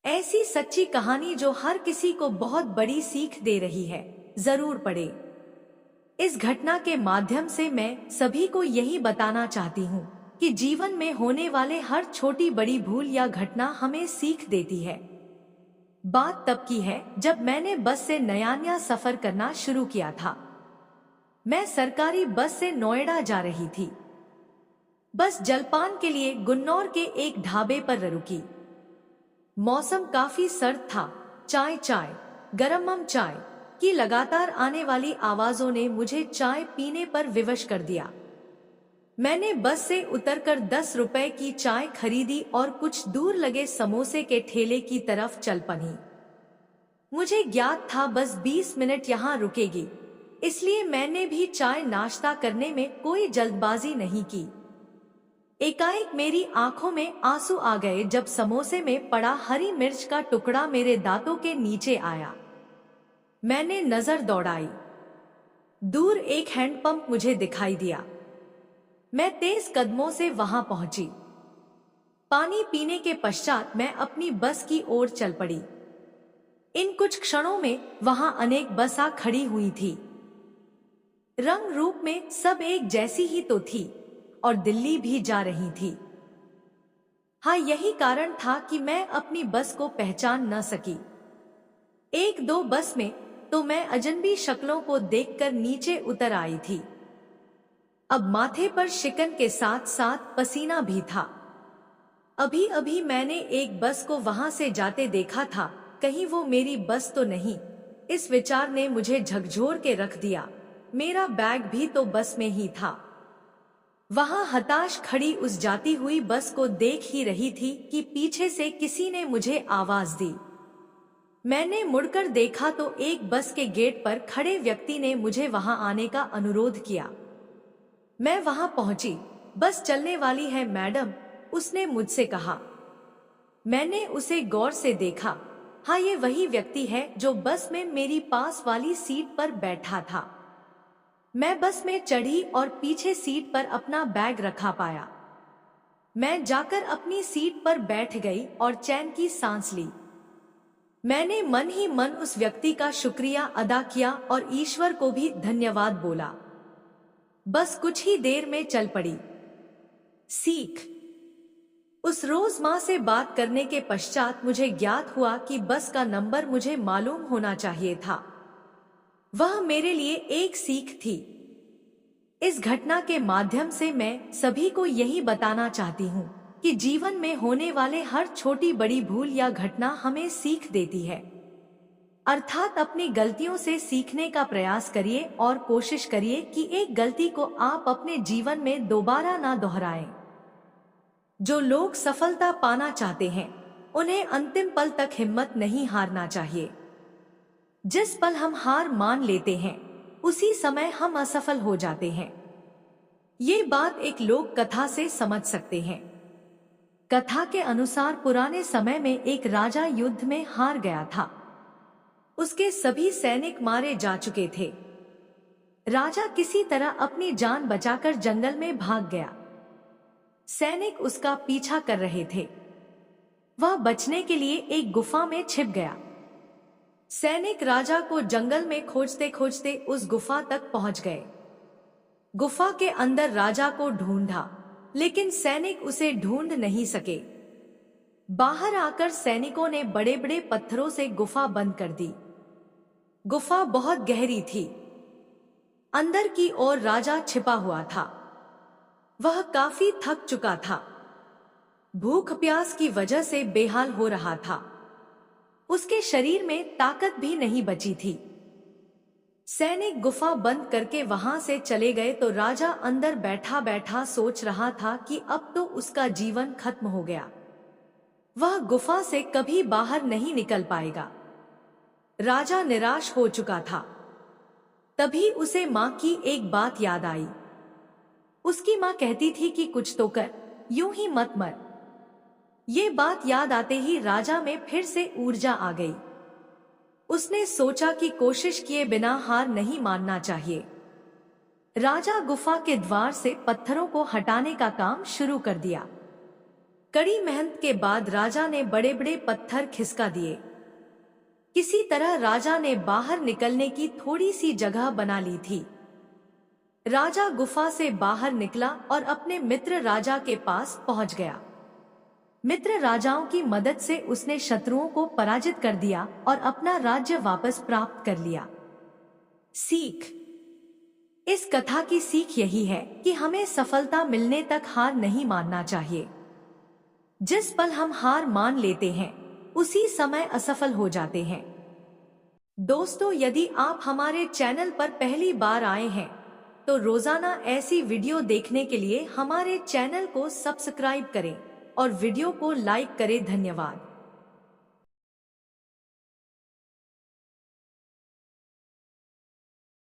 ऐसी सच्ची कहानी जो हर किसी को बहुत बड़ी सीख दे रही है, जरूर पढ़े। इस घटना के माध्यम से मैं सभी को यही बताना चाहती हूँ कि जीवन में होने वाले हर छोटी बड़ी भूल या घटना हमें सीख देती है। बात तब की है जब मैंने बस से नया सफर करना शुरू किया था। मैं सरकारी बस से नोएडा जा रही थी। बस जलपान के लिए गुन्नौर के एक ढाबे पर रुकी। मौसम काफी सर्द था। चाय चाय, गरम चाय की लगातार आने वाली आवाजों ने मुझे चाय पीने पर विवश कर दिया। मैंने बस से उतरकर 10 रुपए की चाय खरीदी और कुछ दूर लगे समोसे के ठेले की तरफ चल पड़ी। मुझे ज्ञात था बस 20 मिनट यहाँ रुकेगी, इसलिए मैंने भी चाय नाश्ता करने में कोई जल्दबाजी नहीं की। एकाएक मेरी आंखों में आंसू आ गए जब समोसे में पड़ा हरी मिर्च का टुकड़ा मेरे दांतों के नीचे आया। मैंने नजर दौड़ाई। दूर एक हैंडपंप मुझे दिखाई दिया। मैं तेज कदमों से वहां पहुंची। पानी पीने के पश्चात मैं अपनी बस की ओर चल पड़ी। इन कुछ क्षणों में वहां अनेक बसें खड़ी हुई थी। रंग रूप में सब एक जैसी ही तो थी और दिल्ली भी जा रही थी। हाँ, यही कारण था कि मैं अपनी बस को पहचान न सकी। एक दो बस में तो मैं अजनबी शक्लों को देखकर नीचे उतर आई थी। अब माथे पर शिकन के साथ साथ पसीना भी था। अभी अभी मैंने एक बस को वहां से जाते देखा था, कहीं वो मेरी बस तो नहीं। इस विचार ने मुझे झकझोर के रख दिया। मेरा बैग भी तो बस में ही था। वहां हताश खड़ी उस जाती हुई बस को देख ही रही थी कि पीछे से किसी ने मुझे आवाज दी। मैंने मुड़कर देखा तो एक बस के गेट पर खड़े व्यक्ति ने मुझे वहां आने का अनुरोध किया। मैं वहां पहुंची। बस चलने वाली है मैडम, उसने मुझसे कहा। मैंने उसे गौर से देखा। हाँ, ये वही व्यक्ति है जो बस में मेरी पास वाली सीट पर बैठा था। मैं बस में चढ़ी और पीछे सीट पर अपना बैग रखा पाया। मैं जाकर अपनी सीट पर बैठ गई और चैन की सांस ली। मैंने मन ही मन उस व्यक्ति का शुक्रिया अदा किया और ईश्वर को भी धन्यवाद बोला। बस कुछ ही देर में चल पड़ी। सीख। उस रोज माँ से बात करने के पश्चात मुझे ज्ञात हुआ कि बस का नंबर मुझे मालूम होना चाहिए था। वह मेरे लिए एक सीख थी। इस घटना के माध्यम से मैं सभी को यही बताना चाहती हूँ कि जीवन में होने वाले हर छोटी बड़ी भूल या घटना हमें सीख देती है। अर्थात अपनी गलतियों से सीखने का प्रयास करिए और कोशिश करिए कि एक गलती को आप अपने जीवन में दोबारा ना दोहराएं। जो लोग सफलता पाना चाहते हैं, उन्हें अंतिम पल तक हिम्मत नहीं हारना चाहिए। जिस पल हम हार मान लेते हैं, उसी समय हम असफल हो जाते हैं। ये बात एक लोक कथा से समझ सकते हैं। कथा के अनुसार पुराने समय में एक राजा युद्ध में हार गया था। उसके सभी सैनिक मारे जा चुके थे। राजा किसी तरह अपनी जान बचाकर जंगल में भाग गया। सैनिक उसका पीछा कर रहे थे। वह बचने के लिए एक गुफा में छिप गया। सैनिक राजा को जंगल में खोजते खोजते उस गुफा तक पहुंच गए। गुफा के अंदर राजा को ढूंढा, लेकिन सैनिक उसे ढूंढ नहीं सके। बाहर आकर सैनिकों ने बड़े बड़े पत्थरों से गुफा बंद कर दी। गुफा बहुत गहरी थी। अंदर की ओर राजा छिपा हुआ था। वह काफी थक चुका था। भूख प्यास की वजह से बेहाल हो रहा था। उसके शरीर में ताकत भी नहीं बची थी। सैनिक गुफा बंद करके वहां से चले गए तो राजा अंदर बैठा बैठा सोच रहा था कि अब तो उसका जीवन खत्म हो गया। वह गुफा से कभी बाहर नहीं निकल पाएगा। राजा निराश हो चुका था। तभी उसे माँ की एक बात याद आई। उसकी माँ कहती थी कि कुछ तो कर, यूं ही मत मर। ये बात याद आते ही राजा में फिर से ऊर्जा आ गई। उसने सोचा कि कोशिश किए बिना हार नहीं मानना चाहिए। राजा गुफा के द्वार से पत्थरों को हटाने का काम शुरू कर दिया। कड़ी मेहनत के बाद राजा ने बड़े बड़े पत्थर खिसका दिए। किसी तरह राजा ने बाहर निकलने की थोड़ी सी जगह बना ली थी। राजा गुफा से बाहर निकला और अपने मित्र राजा के पास पहुंच गया। मित्र राजाओं की मदद से उसने शत्रुओं को पराजित कर दिया और अपना राज्य वापस प्राप्त कर लिया। सीख। इस कथा की सीख यही है कि हमें सफलता मिलने तक हार नहीं मानना चाहिए। जिस पल हम हार मान लेते हैं उसी समय असफल हो जाते हैं। दोस्तों, यदि आप हमारे चैनल पर पहली बार आए हैं तो रोजाना ऐसी वीडियो देखने के लिए हमारे चैनल को सब्सक्राइब करें और वीडियो को लाइक करें। धन्यवाद।